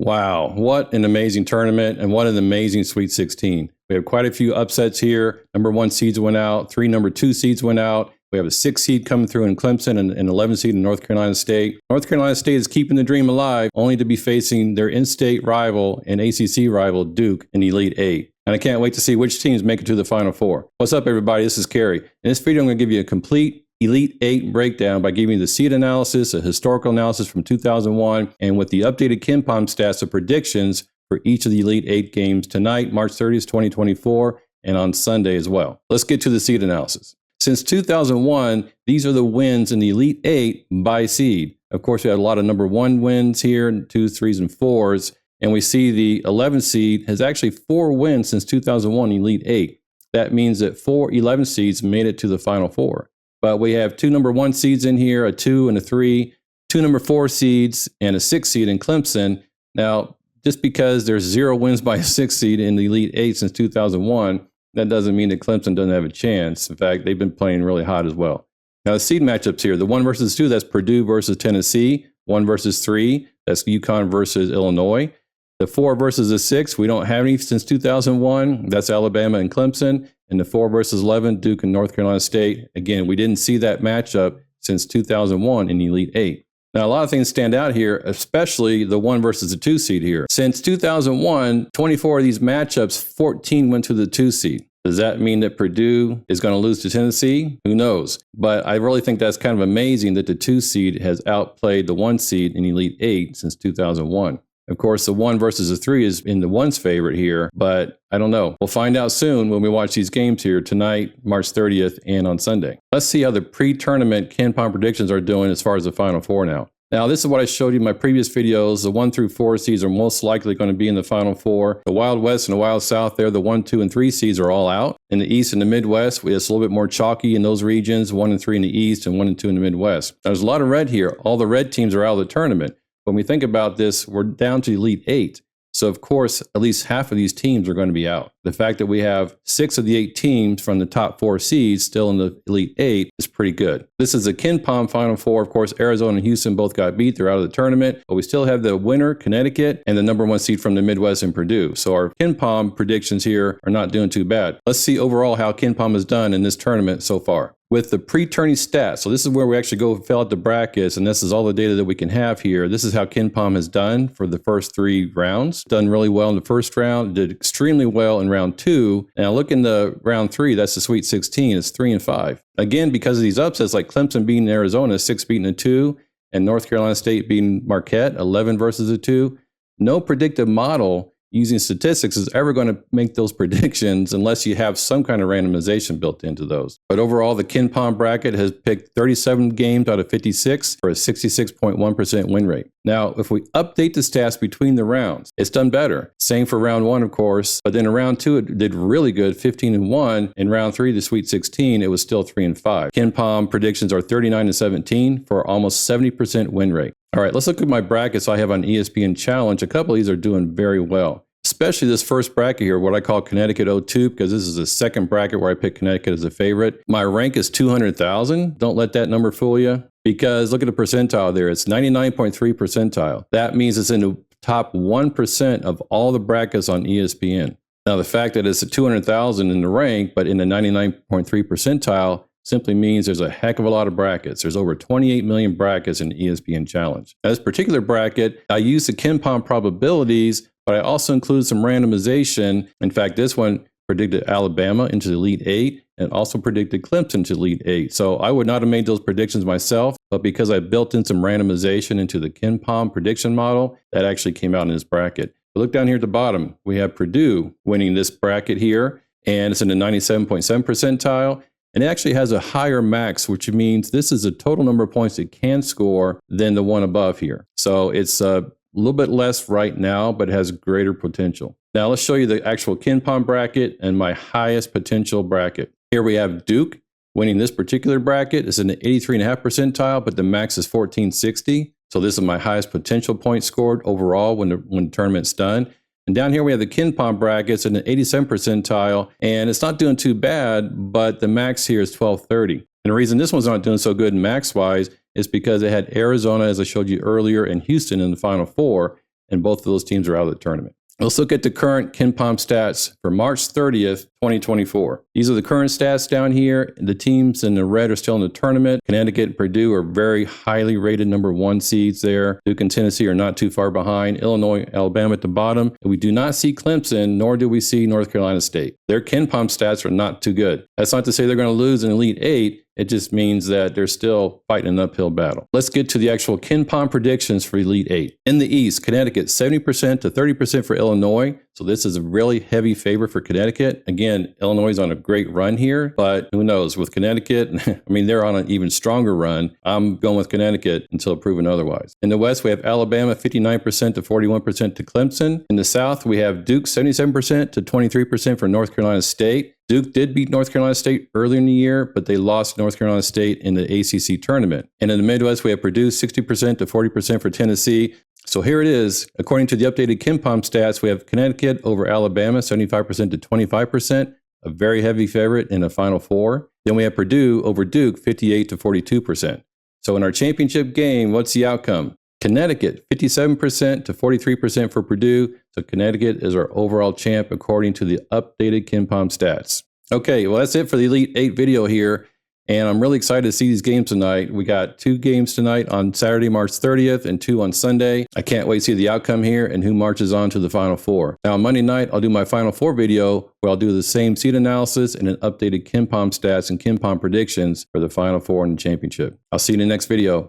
Wow, what an amazing tournament and what an amazing Sweet 16. We have quite a few upsets here. Number 1 seeds went out, 3 number 2 seeds went out. We have a 6 seed coming through in Clemson and an 11 seed in North Carolina State. North Carolina State is keeping the dream alive, only to be facing their in-state rival and ACC rival Duke in the Elite 8. And I can't wait to see which teams make it to the Final Four. What's up, everybody? This is Kerry. In this video, I'm going to give you a complete Elite 8 breakdown by giving you the seed analysis, a historical analysis from 2001, and with the updated KenPom stats of predictions for each of the Elite 8 games tonight, March 30th, 2024, and on Sunday as well. Let's get to the seed analysis. Since 2001, these are the wins in the Elite 8 by seed. Of course, we had a lot of number 1 wins here, 2s, 3s, and 4s, and we see the 11 seed has actually 4 wins since 2001 Elite 8. That means that 4 11 seeds made it to the Final Four. But we have 2 number 1 seeds in here, a 2 and a 3, 2 number 4 seeds, and a 6 seed in Clemson. Now, just because there's 0 wins by a 6 seed in the Elite 8 since 2001, that doesn't mean that Clemson doesn't have a chance. In fact, they've been playing really hot as well. Now, the seed matchups here, the 1 versus 2, that's Purdue versus Tennessee. 1 versus 3, that's UConn versus Illinois. The 4 versus the 6, we don't have any since 2001. That's Alabama and Clemson. And the 4 versus 11, Duke and North Carolina State. Again, we didn't see that matchup since 2001 in the Elite 8. Now, a lot of things stand out here, especially the 1 versus the 2 seed here. Since 2001, 24 of these matchups, 14 went to the 2 seed. Does that mean that Purdue is going to lose to Tennessee? Who knows? But I really think that's kind of amazing that the 2 seed has outplayed the 1 seed in Elite 8 since 2001. Of course, the 1 versus the 3 is in the 1's favorite here, but I don't know. We'll find out soon when we watch these games here tonight, March 30th, and on Sunday. Let's see how the pre-tournament KenPom predictions are doing as far as the Final Four now. Now, this is what I showed you in my previous videos. The 1 through 4 seeds are most likely going to be in the Final Four. The Wild West and the Wild South there, the 1, 2, and 3 seeds are all out. In the East and the Midwest, it's a little bit more chalky in those regions, 1 and 3 in the East and 1 and 2 in the Midwest. There's a lot of red here. All the red teams are out of the tournament. When we think about this, we're down to Elite 8. So, of course, at least half of these teams are going to be out. The fact that we have 6 of the 8 teams from the top 4 seeds still in the Elite 8 is pretty good. This is a KenPom Final Four. Of course, Arizona and Houston both got beat. They're out of the tournament. But we still have the winner, Connecticut, and the number 1 seed from the Midwest in Purdue. So our KenPom predictions here are not doing too bad. Let's see overall how KenPom has done in this tournament so far. With the pre-tourney stats, so this is where we actually go fill out the brackets, and this is all the data that we can have here. This is how KenPom has done for the first 3 rounds. Done really well in the first round, did extremely well in round 2. Now look in the round 3, that's the Sweet 16, it's 3 and 5. Again, because of these upsets like Clemson beating Arizona, 6 beating a 2, and North Carolina State beating Marquette, 11 versus a 2. No predictive model using statistics is ever going to make those predictions unless you have some kind of randomization built into those. But overall, the KenPom bracket has picked 37 games out of 56 for a 66.1% win rate. Now, if we update the stats between the rounds, it's done better. Same for round 1, of course, but then in round 2, it did really good, 15 and 1. In round 3, the Sweet 16, it was still 3 and 5. KenPom predictions are 39 and 17 for almost 70% win rate. All right, let's look at my brackets I have on ESPN Challenge. A couple of these are doing very well, especially this first bracket here, what I call Connecticut 02, because this is the second bracket where I pick Connecticut as a favorite. My rank is 200,000. Don't let that number fool you, because look at the percentile there. It's 99.3 percentile. That means it's in the top 1% of all the brackets on ESPN. Now, the fact that it's at 200,000 in the rank, but in the 99.3 percentile, simply means there's a heck of a lot of brackets. There's over 28 million brackets in the ESPN Challenge. Now, this particular bracket, I use the KenPom probabilities, but I also include some randomization. In fact, this one predicted Alabama into the Elite 8 and also predicted Clemson to Elite 8. So I would not have made those predictions myself, but because I built in some randomization into the KenPom prediction model, that actually came out in this bracket. But look down here at the bottom. We have Purdue winning this bracket here, and it's in the 97.7 percentile. And it actually has a higher max, which means this is the total number of points it can score than the one above here. So it's a little bit less right now, but it has greater potential. Now let's show you the actual KenPom bracket and my highest potential bracket. Here we have Duke winning this particular bracket. It's in the 83.5 percentile, but the max is 1460. So this is my highest potential point scored overall when the tournament's done. And down here we have the KenPom brackets in the 87 percentile, and it's not doing too bad, but the max here is 1230. And the reason this one's not doing so good max-wise is because it had Arizona, as I showed you earlier, and Houston in the Final Four. and both of those teams are out of the tournament. Let's look at the current KenPom stats for March 30th, 2024. These are the current stats down here. The teams in the red are still in the tournament. Connecticut and Purdue are very highly rated #1 seeds there. Duke and Tennessee are not too far behind. Illinois, Alabama at the bottom. And we do not see Clemson, nor do we see North Carolina State. Their KenPom stats are not too good. That's not to say they're going to lose in Elite 8. It just means that they're still fighting an uphill battle. Let's get to the actual KenPom predictions for Elite 8. In the East, Connecticut 70% to 30% for Illinois. So this is a really heavy favorite for Connecticut. Again, Illinois is on a great run here, but who knows? With Connecticut, I mean, they're on an even stronger run. I'm going with Connecticut until proven otherwise. In the West, we have Alabama 59% to 41% to Clemson. In the South, we have Duke 77% to 23% for North Carolina State. Duke did beat North Carolina State earlier in the year, but they lost North Carolina State in the ACC tournament. And in the Midwest, we have Purdue 60% to 40% for Tennessee. So here it is. According to the updated KenPom stats, we have Connecticut over Alabama, 75% to 25%, a very heavy favorite in the Final Four. Then we have Purdue over Duke, 58 to 42%. So in our championship game, what's the outcome? Connecticut, 57% to 43% for Purdue. So Connecticut is our overall champ according to the updated KenPom stats. Okay, well, that's it for the Elite 8 video here. And I'm really excited to see these games tonight. We got 2 games tonight on Saturday, March 30th, and 2 on Sunday. I can't wait to see the outcome here and who marches on to the Final Four. Now, on Monday night, I'll do my Final Four video where I'll do the same seed analysis and an updated KenPom stats and KenPom predictions for the Final Four and the championship. I'll see you in the next video.